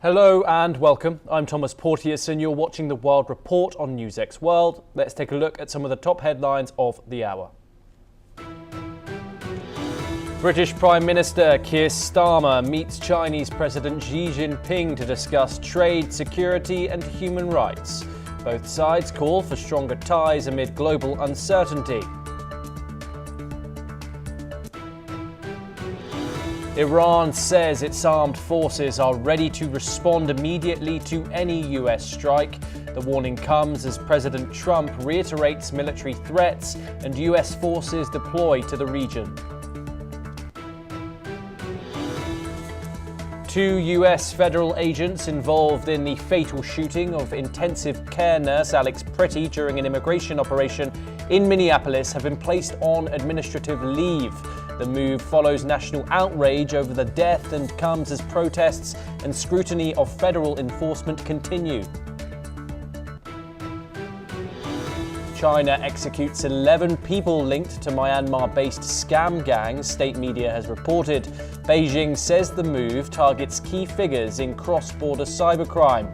Hello and welcome. I'm Thomas Porteous and you're watching the World Report on NewsX World. Let's take a look at some of the top headlines of the hour. British Prime Minister Keir Starmer meets Chinese President Xi Jinping to discuss trade, security and human rights. Both sides call for stronger ties amid global uncertainty. Iran says its armed forces are ready to respond immediately to any US strike. The warning comes as President Trump reiterates military threats and US forces deploy to the region. 2 US federal agents involved in the fatal shooting of intensive care nurse Alex Pretty during an immigration operation in Minneapolis have been placed on administrative leave. The move follows national outrage over the death and comes as protests and scrutiny of federal enforcement continue. China executes 11 people linked to Myanmar-based scam gangs, state media has reported. Beijing says the move targets key figures in cross-border cybercrime.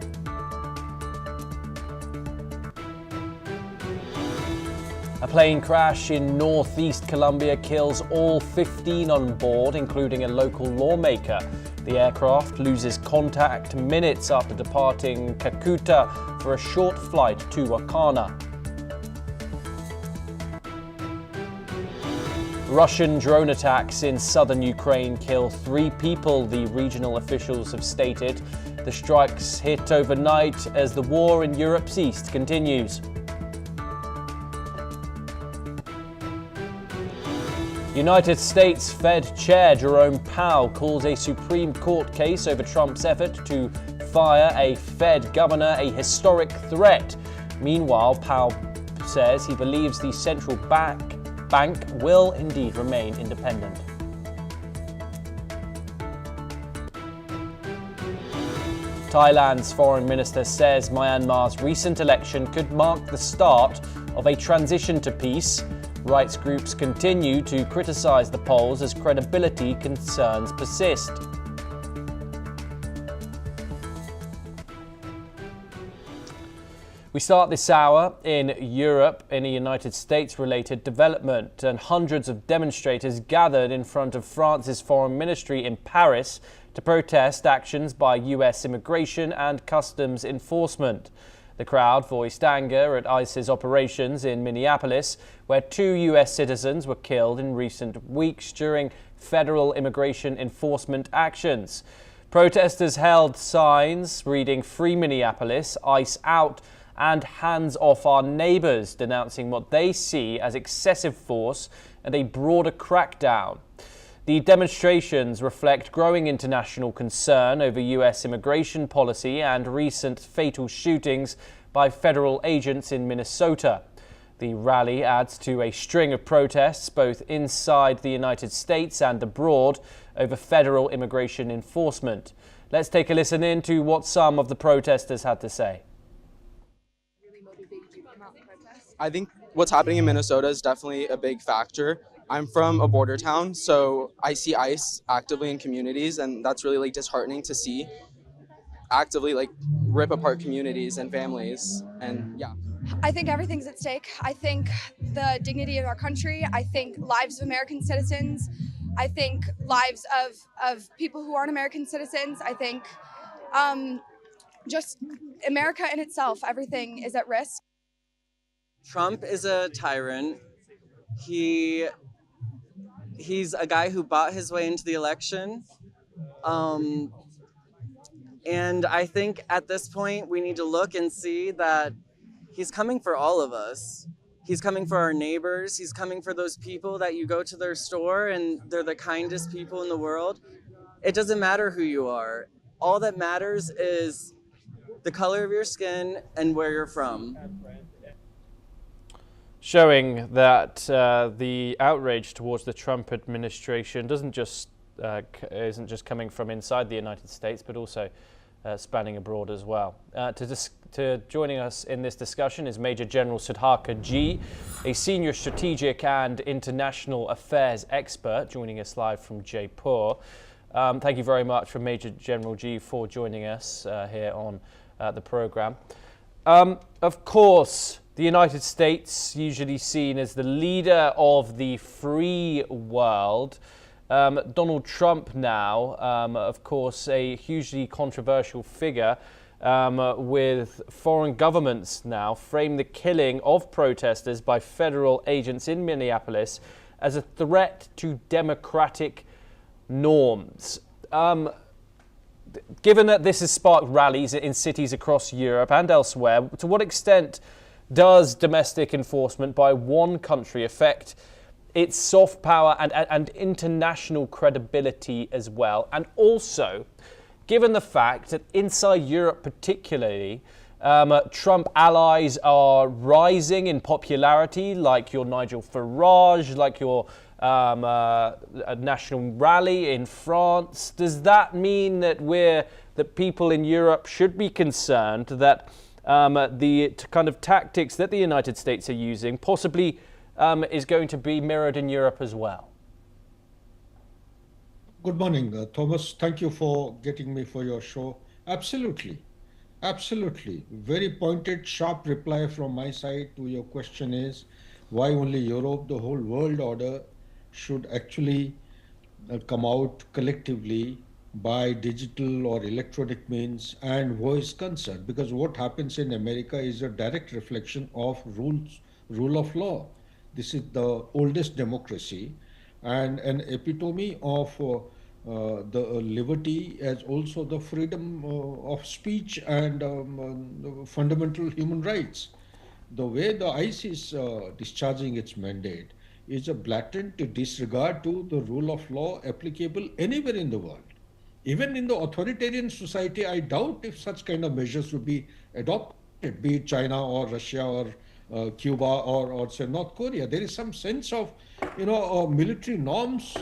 A plane crash in northeast Colombia kills all 15 on board, including a local lawmaker. The aircraft loses contact minutes after departing Cucuta for a short flight to Wakana. Russian drone attacks in southern Ukraine kill 3 people, the regional officials have stated. The strikes hit overnight as the war in Europe's east continues. United States Fed Chair Jerome Powell calls a Supreme Court case over Trump's effort to fire a Fed governor a historic threat. Meanwhile, Powell says he believes the central bank will indeed remain independent. Thailand's foreign minister says Myanmar's recent election could mark the start of a transition to peace. Rights groups continue to criticize the polls as credibility concerns persist. We start this hour in Europe in a United States-related development, and hundreds of demonstrators gathered in front of France's foreign ministry in Paris to protest actions by US immigration and customs enforcement. The crowd voiced anger at ICE's operations in Minneapolis, where 2 US citizens were killed in recent weeks during federal immigration enforcement actions. Protesters held signs reading "Free Minneapolis, ICE out," and "Hands off our neighbors," denouncing what they see as excessive force and a broader crackdown. The demonstrations reflect growing international concern over US immigration policy and recent fatal shootings by federal agents in Minnesota. The rally adds to a string of protests both inside the United States and abroad over federal immigration enforcement. Let's take a listen in to what some of the protesters had to say. I think what's happening in Minnesota is definitely a big factor. I'm from a border town, so I see ICE actively in communities, and that's really disheartening to see actively rip apart communities and families. And yeah. I think everything's at stake. I think the dignity of our country. I think lives of American citizens. I think lives of people who aren't American citizens. I think just America in itself, everything is at risk. Trump is a tyrant. He's a guy who bought his way into the election. And I think at this point, we need to look and see that he's coming for all of us. He's coming for our neighbors. He's coming for those people that you go to their store and they're the kindest people in the world. It doesn't matter who you are. All that matters is the color of your skin and where you're from. Showing that the outrage towards the Trump administration isn't just coming from inside the United States, but also spanning abroad as well. To joining us in this discussion is Major General Sudhakar G, a senior strategic and international affairs expert, joining us live from Jaipur. Thank you very much for Major General G for joining us here on the program. Of course, the United States, usually seen as the leader of the free world. Donald Trump now, of course, a hugely controversial figure, with foreign governments now frame the killing of protesters by federal agents in Minneapolis as a threat to democratic norms. Given that this has sparked rallies in cities across Europe and elsewhere, to what extent does domestic enforcement by one country affect its soft power and international credibility as well? And also, given the fact that inside Europe particularly, Trump allies are rising in popularity, like your Nigel Farage, like your National Rally in France. Does that mean that people in Europe should be concerned that the kind of tactics that the United States are using possibly is going to be mirrored in Europe as well? Good morning, Thomas. Thank you for getting me for your show. Absolutely. Absolutely. Very pointed, sharp reply from my side to your question is why only Europe? The whole world order should actually come out collectively by digital or electronic means and voice concern, because what happens in America is a direct reflection of rule of law. This is the oldest democracy and an epitome of the liberty as also the freedom of speech and fundamental human rights. The way the ICE is discharging its mandate is a blatant disregard to the rule of law applicable anywhere in the world. Even in the authoritarian society, I doubt if such kind of measures would be adopted, be it China or Russia or Cuba or say North Korea. There is some sense of, military norms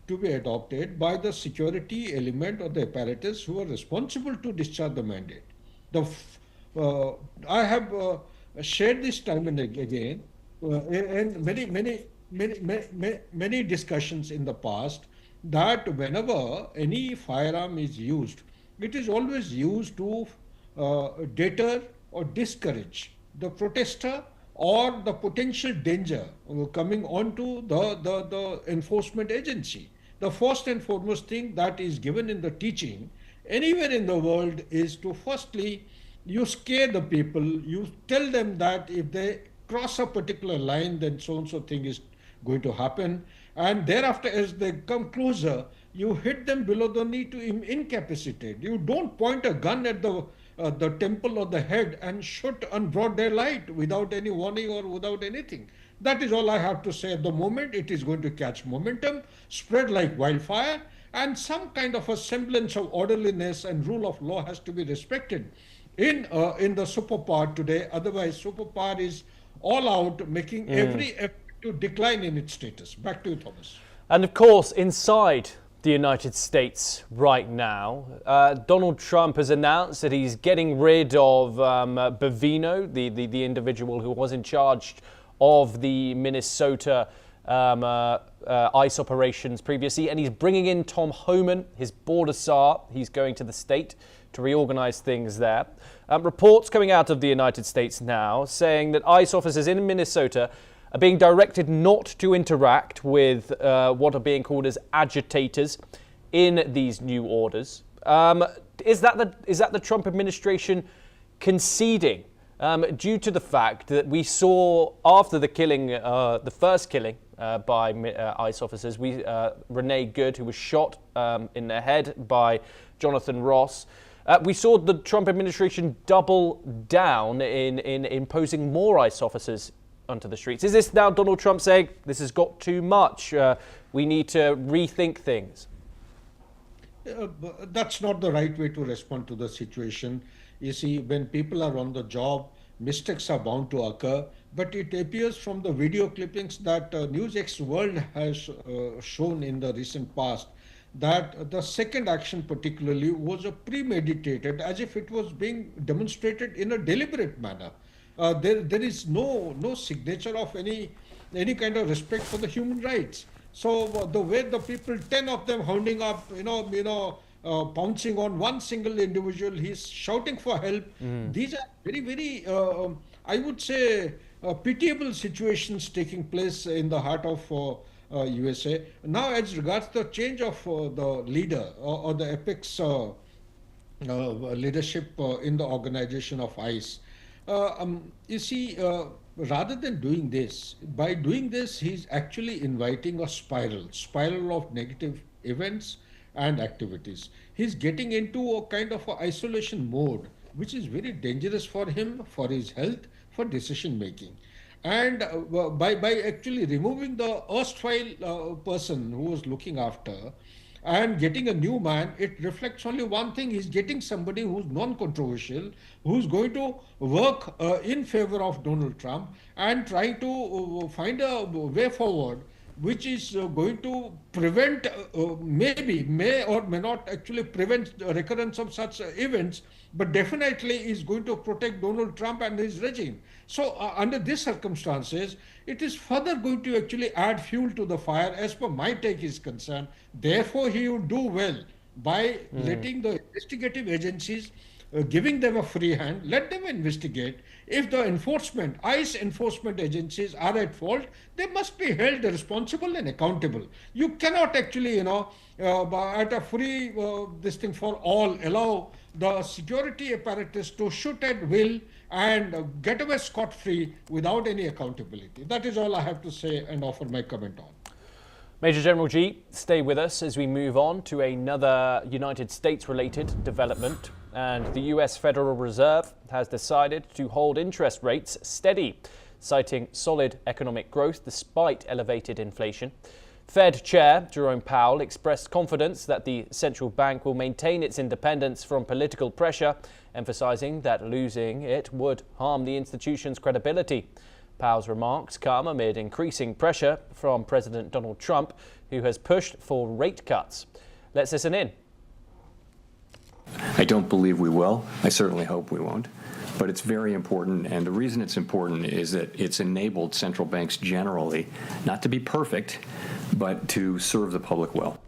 to be adopted by the security element or the apparatus who are responsible to discharge the mandate. I have shared this time and again, and many discussions in the past, that whenever any firearm is used, it is always used to deter or discourage the protester or the potential danger coming onto the enforcement agency. The first and foremost thing that is given in the teaching anywhere in the world is to firstly, you scare the people, you tell them that if they cross a particular line, then so and so thing is going to happen. And thereafter, as they come closer, you hit them below the knee to incapacitate. You don't point a gun at the temple or the head and shoot on broad daylight without any warning or without anything. That is all I have to say at the moment. It is going to catch momentum, spread like wildfire, and some kind of a semblance of orderliness and rule of law has to be respected in the superpower today. Otherwise, superpower is all out, making every effort to decline in its status. Back to you, Thomas. And of course, inside the United States right now, Donald Trump has announced that he's getting rid of Bovino, the individual who was in charge of the Minnesota ICE operations previously, and he's bringing in Tom Homan, his border czar. He's going to the state to reorganize things there. Reports coming out of the United States now saying that ICE officers in Minnesota are being directed not to interact with what are being called as agitators in these new orders. Is that the Trump administration conceding due to the fact that we saw after the killing, the first killing by ICE officers, Renee Good, who was shot in the head by Jonathan Ross. We saw the Trump administration double down in imposing more ICE officers onto the streets. Is this now Donald Trump saying this has got too much? We need to rethink things? That's not the right way to respond to the situation. You see, when people are on the job, mistakes are bound to occur. But it appears from the video clippings that NewsX World has shown in the recent past that the second action particularly was a premeditated, as if it was being demonstrated in a deliberate manner. There is no signature of any kind of respect for the human rights. So the way the people, 10 of them hounding up, pouncing on one single individual, he's shouting for help. These are very, I would say, pitiable situations taking place in the heart of USA. Now, as regards the change of the leader or the apex leadership in the organization of ICE. You see, rather than doing this, by doing this, he's actually inviting a spiral of negative events and activities. He's getting into a kind of a isolation mode, which is very dangerous for him, for his health, for decision making. And by actually removing the erstwhile person who was looking after and getting a new man, it reflects only one thing: he's getting somebody who's non-controversial, who's going to work in favor of Donald Trump and trying to find a way forward which is going to prevent, may or may not actually prevent the recurrence of such events, but definitely is going to protect Donald Trump and his regime. So under these circumstances, it is further going to actually add fuel to the fire as per my take is concerned. Therefore, he would do well by letting the investigative agencies, giving them a free hand, let them investigate. If the ICE enforcement agencies are at fault, they must be held responsible and accountable. You cannot actually, at a free this thing for all, allow the security apparatus to shoot at will and get away scot-free without any accountability. That is all I have to say and offer my comment on. Major General G, stay with us as we move on to another United States-related development. And the US Federal Reserve has decided to hold interest rates steady, citing solid economic growth despite elevated inflation. Fed Chair Jerome Powell expressed confidence that the central bank will maintain its independence from political pressure, emphasizing that losing it would harm the institution's credibility. Powell's remarks come amid increasing pressure from President Donald Trump, who has pushed for rate cuts. Let's listen in. I don't believe we will. I certainly hope we won't. But it's very important, and the reason it's important is that it's enabled central banks generally not to be perfect, but to serve the public well.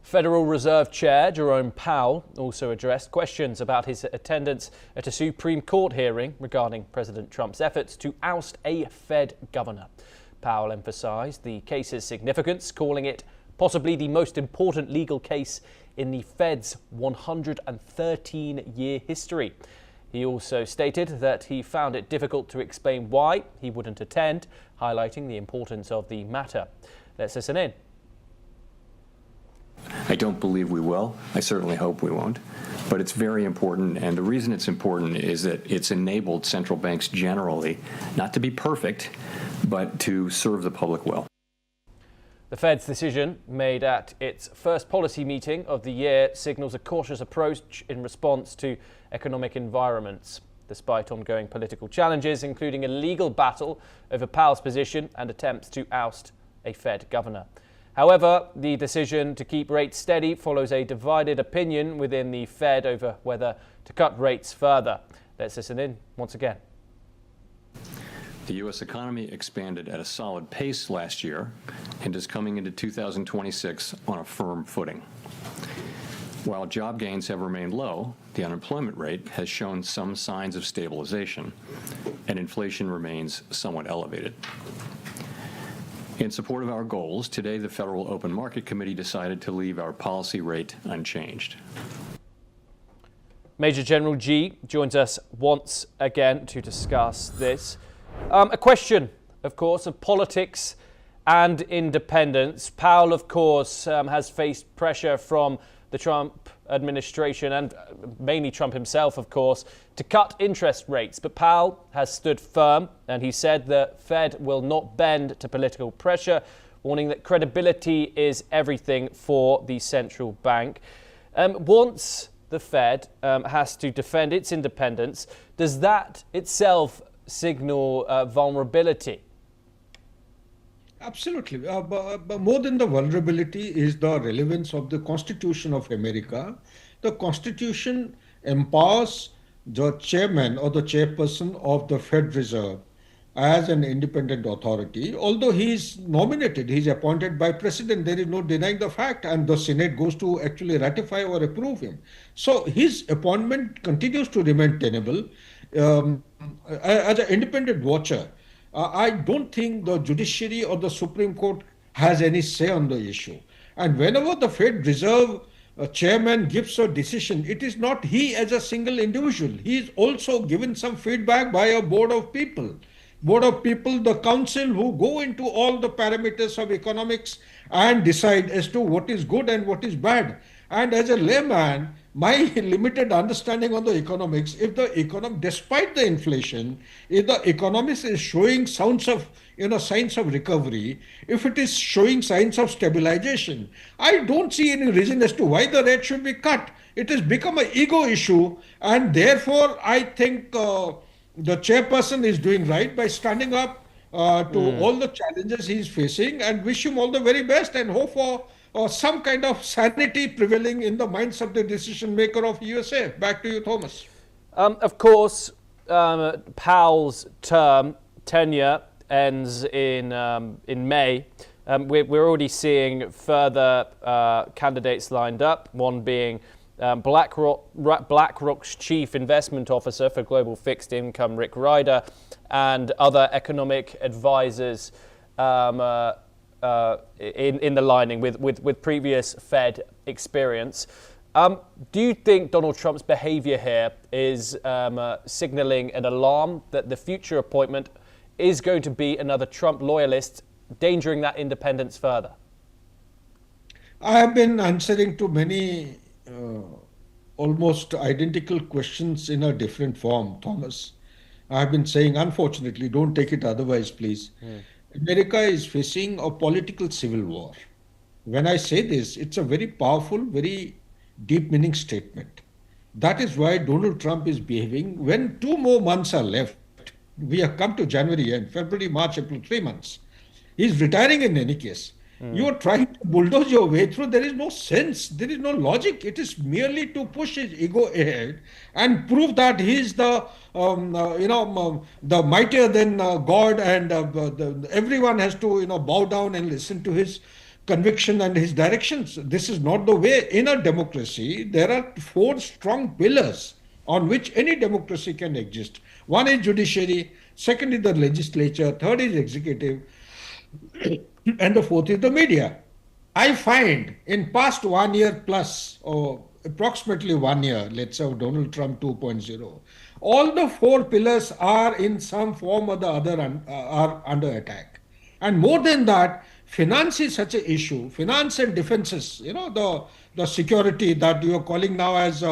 Federal Reserve Chair Jerome Powell also addressed questions about his attendance at a Supreme Court hearing regarding President Trump's efforts to oust a Fed governor. Powell emphasized the case's significance, calling it possibly the most important legal case in the Fed's 113-year history. He also stated that he found it difficult to explain why he wouldn't attend, highlighting the importance of the matter. Let's listen in. I don't believe we will. I certainly hope we won't. But it's very important, and the reason it's important is that it's enabled central banks generally not to be perfect, but to serve the public well. The Fed's decision, made at its first policy meeting of the year, signals a cautious approach in response to economic environments, despite ongoing political challenges, including a legal battle over Powell's position and attempts to oust a Fed governor. However, the decision to keep rates steady follows a divided opinion within the Fed over whether to cut rates further. Let's listen in once again. The U.S. economy expanded at a solid pace last year and is coming into 2026 on a firm footing. While job gains have remained low, the unemployment rate has shown some signs of stabilization, and inflation remains somewhat elevated. In support of our goals, today the Federal Open Market Committee decided to leave our policy rate unchanged. Major General G joins us once again to discuss this. A question, of course, of politics and independence. Powell, of course, has faced pressure from the Trump administration and mainly Trump himself, of course, to cut interest rates. But Powell has stood firm, and he said the Fed will not bend to political pressure, warning that credibility is everything for the central bank. Once the Fed has to defend its independence, does that itself signal vulnerability? Absolutely. But more than the vulnerability is the relevance of the Constitution of America. The Constitution empowers the chairman or the chairperson of the Fed Reserve as an independent authority. Although he is nominated, he is appointed by president, there is no denying the fact, and the Senate goes to actually ratify or approve him. So his appointment continues to remain tenable. As an independent watcher, I don't think the judiciary or the Supreme Court has any say on the issue. And whenever the Fed Reserve chairman gives a decision, it is not he as a single individual. He is also given some feedback by a board of people. Board of people, the council, who go into all the parameters of economics and decide as to what is good and what is bad. And as a layman, my limited understanding on the economics, if the despite the inflation, if the economics is showing signs of recovery, if it is showing signs of stabilization, I don't see any reason as to why the rate should be cut. It has become an ego issue, and therefore I think the chairperson is doing right by standing up to all the challenges he is facing, and wish him all the very best and hope for some kind of sanity prevailing in the minds of the decision maker of USA. Back to you, Thomas. Of course, Powell's tenure ends in May. We're already seeing further candidates lined up, one being BlackRock's chief investment officer for global fixed income, Rick Ryder, and other economic advisors in the lining with previous Fed experience. Do you think Donald Trump's behavior here is signaling an alarm that the future appointment is going to be another Trump loyalist, endangering that independence further? I have been answering to many almost identical questions in a different form, Thomas. I have been saying, unfortunately, don't take it otherwise, please. America is facing a political civil war. When I say this, it's a very powerful, very deep meaning statement. That is why Donald Trump is behaving. When 2 more months are left, we have come to January and February, March, April, 3 months. He's retiring in any case. You are trying to bulldoze your way through. There is no sense. There is no logic. It is merely to push his ego ahead and prove that he is the mightier than God, and everyone has to bow down and listen to his conviction and his directions. This is not the way. In a democracy, there are 4 strong pillars on which any democracy can exist. One is judiciary, second is the legislature, third is executive, and the fourth is the media. I find in past 1 year plus, or approximately 1 year, let's say Donald Trump 2.0, all the 4 pillars are in some form or the other are under attack. And more than that, finance is such an issue. Finance and defenses, the security that you are calling now as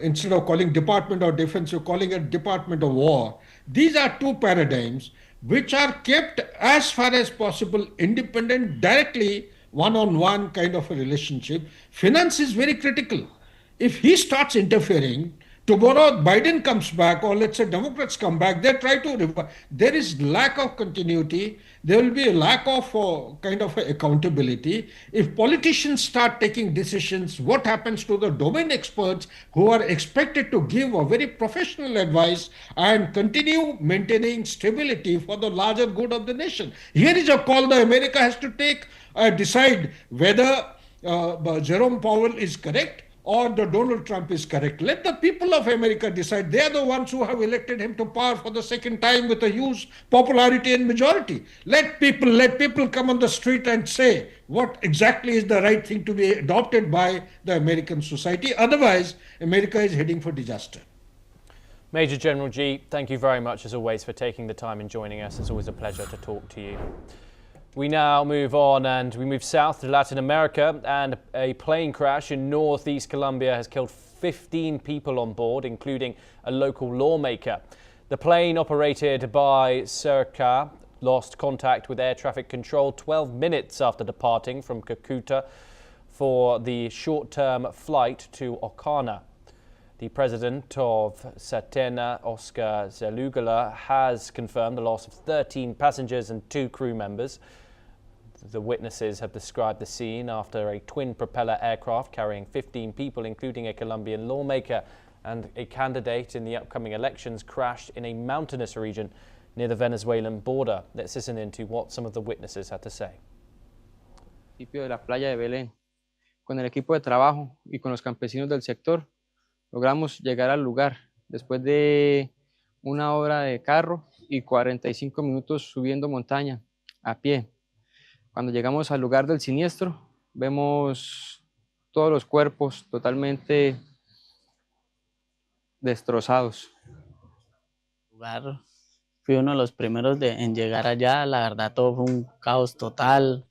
instead of calling Department of Defense, you're calling it Department of War. These are 2 paradigms which are kept as far as possible independent, directly one-on-one kind of a relationship. Finance is very critical. If he starts interfering, tomorrow Biden comes back, or let's say Democrats come back, they try to there is lack of continuity. There will be a lack of kind of accountability. If politicians start taking decisions, what happens to the domain experts who are expected to give a very professional advice and continue maintaining stability for the larger good of the nation? Here is a call that America has to take, decide whether Jerome Powell is correct or the Donald Trump is correct. Let the people of America decide. They are the ones who have elected him to power for the second time with a huge popularity and majority. Let people come on the street and say what exactly is the right thing to be adopted by the American society. Otherwise, America is heading for disaster. Major General G, thank you very much as always for taking the time and joining us. It's always a pleasure to talk to you. We now move on and we move south to Latin America, and a plane crash in northeast Colombia has killed 15 people on board, including a local lawmaker. The plane, operated by Cerca, lost contact with air traffic control 12 minutes after departing from Cucuta for the short-term flight to Ocana. The president of Satena, Oscar Zelugala, has confirmed the loss of 13 passengers and 2 crew members. The witnesses have described the scene after a twin-propeller aircraft carrying 15 people, including a Colombian lawmaker and a candidate in the upcoming elections, crashed in a mountainous region near the Venezuelan border. Let's listen into what some of the witnesses had to say. De la playa de Belén. Con el equipo de trabajo y con los campesinos del sector, logramos llegar al lugar después de 1 hora de carro y 45 minutos subiendo montaña a pie. Cuando llegamos al lugar del siniestro, vemos todos los cuerpos totalmente destrozados. Lugar, fui uno de los primeros en llegar allá. La verdad, todo fue un caos total.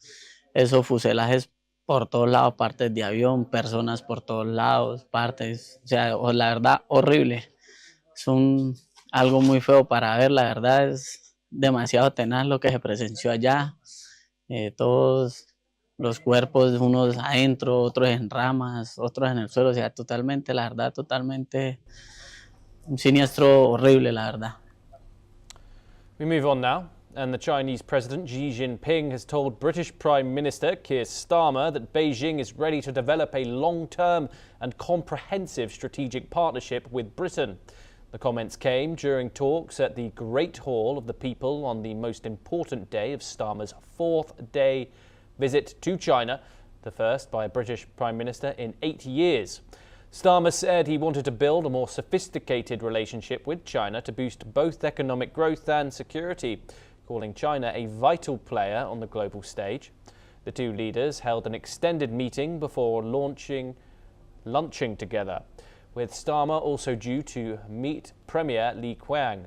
Esos fuselajes por todos lados, partes de avión, personas por todos lados, partes. O sea, la verdad, horrible. Es algo muy feo para ver. La verdad, es demasiado tenaz lo que se presenció allá. Todos los cuerpos, unos adentro, otros en ramas, otros en el suelo. O sea, totalmente, la verdad, totalmente un siniestro horrible, la verdad. We move on now, and the Chinese President Xi Jinping has told British Prime Minister Keir Starmer that Beijing is ready to develop a long-term and comprehensive strategic partnership with Britain. The comments came during talks at the Great Hall of the People on the most important day of Starmer's 4th-day visit to China, the first by a British Prime Minister in 8 years. Starmer said he wanted to build a more sophisticated relationship with China to boost both economic growth and security, calling China a vital player on the global stage. The two leaders held an extended meeting before lunching together, with Starmer also due to meet Premier Li Qiang.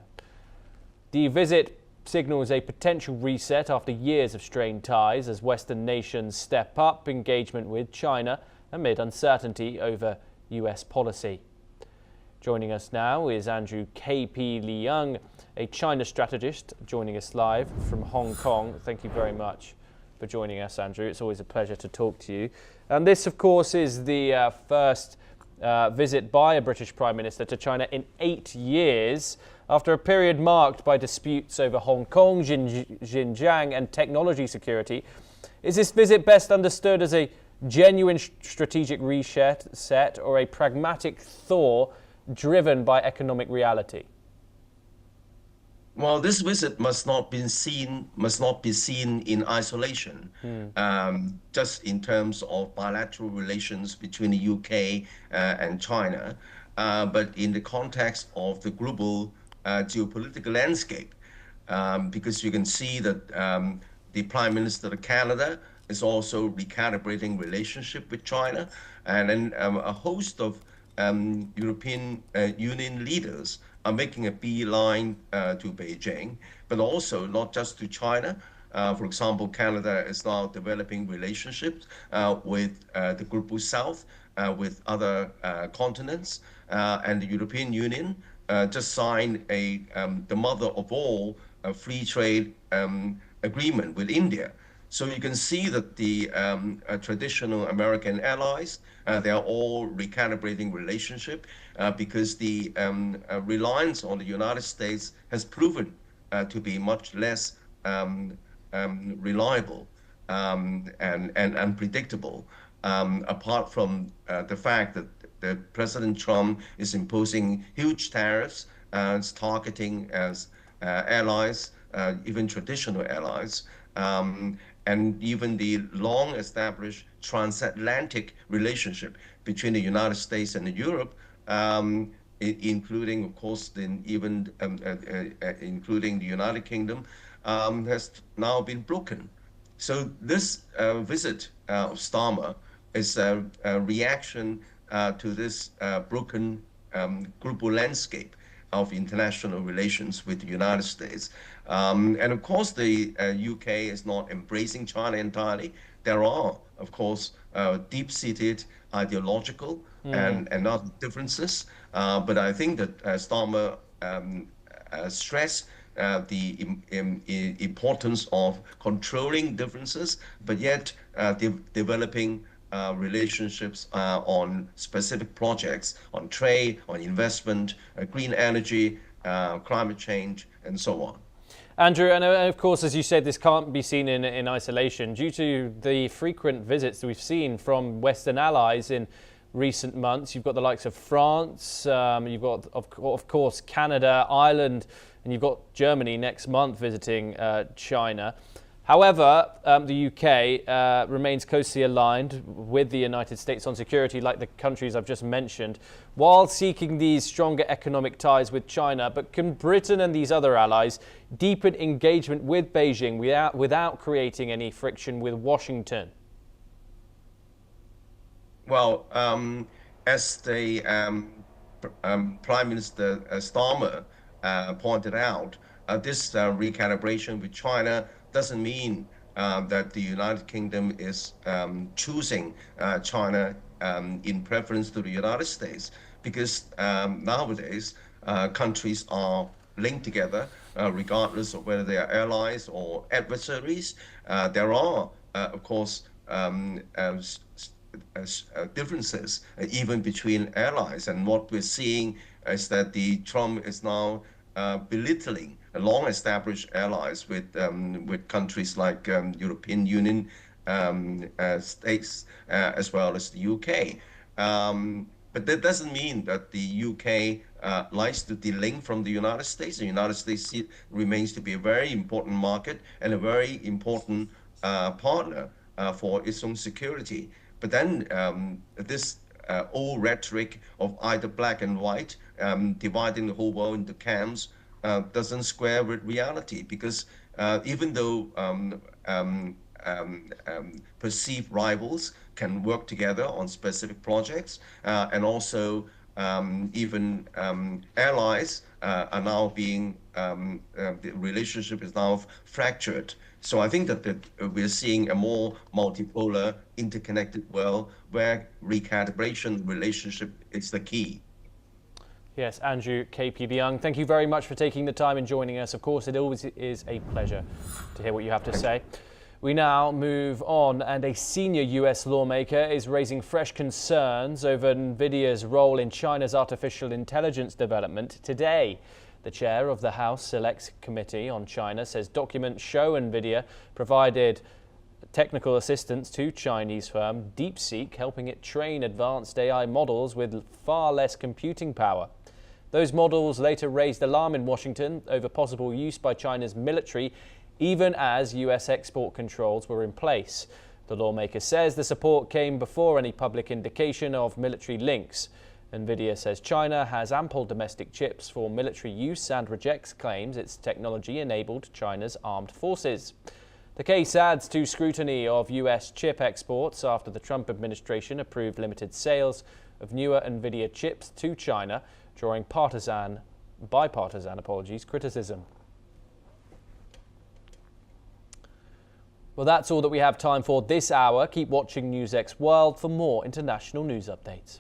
The visit signals a potential reset after years of strained ties as Western nations step up engagement with China amid uncertainty over US policy. Joining us now is Andrew K.P. Liang, a China strategist, joining us live from Hong Kong. Thank you very much for joining us, Andrew. It's always a pleasure to talk to you. And this, of course, is the first visit by a British Prime Minister to China in 8 years, after a period marked by disputes over Hong Kong, Xinjiang and technology security. Is this visit best understood as a genuine strategic reset or a pragmatic thaw driven by economic reality? Well, this visit must not be seen in isolation, just in terms of bilateral relations between the UK and China, but in the context of the global geopolitical landscape, because you can see that the Prime Minister of Canada is also recalibrating relationship with China, and then a host of European Union leaders are making a beeline to Beijing, but also not just to China. For example, Canada is now developing relationships with the Global South, with other continents, and the European Union just signed the mother of all free trade agreement with India. So you can see that the traditional American allies, they are all recalibrating relationship because the reliance on the United States has proven to be much less reliable and unpredictable, apart from the fact that President Trump is imposing huge tariffs, targeting as allies, even traditional allies, and even the long-established transatlantic relationship between the United States and Europe, including, of course, including the United Kingdom, has now been broken. So this visit of Starmer is a reaction to this broken global landscape of international relations with the United States. And of course, the UK is not embracing China entirely. There are, of course, deep-seated ideological and other differences. But I think that Starmer stressed the importance of controlling differences, but yet developing relationships on specific projects, on trade, on investment, green energy, climate change, and so on. Andrew, and of course, as you said, this can't be seen in isolation. Due to the frequent visits that we've seen from Western allies in recent months, you've got the likes of France, you've got, of course, Canada, Ireland, and you've got Germany next month visiting China. However, the UK remains closely aligned with the United States on security, like the countries I've just mentioned, while seeking these stronger economic ties with China. But can Britain and these other allies deepen engagement with Beijing without creating any friction with Washington? Well, as the Prime Minister Starmer pointed out, this recalibration with China doesn't mean that the United Kingdom is choosing China in preference to the United States, because nowadays countries are linked together regardless of whether they are allies or adversaries. There are, of course, differences even between allies, and what we're seeing is that the Trump is now belittling long-established allies with countries like European Union states as well as the UK. But that doesn't mean that the UK likes to delink from the United States. The United States remains to be a very important market and a very important partner for its own security. But then this old rhetoric of either black and white, dividing the whole world into camps, doesn't square with reality, because even though perceived rivals can work together on specific projects, and also even allies are now being, the relationship is now fractured. So I think that we're seeing a more multipolar, interconnected world where recalibration relationship is the key. Yes, Andrew KP de Young, thank you very much for taking the time and joining us. Of course, it always is a pleasure to hear what you have to say. We now move on, and a senior US lawmaker is raising fresh concerns over Nvidia's role in China's artificial intelligence development today. The chair of the House Select Committee on China says documents show Nvidia provided technical assistance to Chinese firm DeepSeek, helping it train advanced AI models with far less computing power. Those models later raised alarm in Washington over possible use by China's military, even as US export controls were in place. The lawmaker says the support came before any public indication of military links. Nvidia says China has ample domestic chips for military use and rejects claims its technology enabled China's armed forces. The case adds to scrutiny of US chip exports after the Trump administration approved limited sales of newer Nvidia chips to China, drawing bipartisan criticism. Well, that's all that we have time for this hour. Keep watching NewsX World for more international news updates.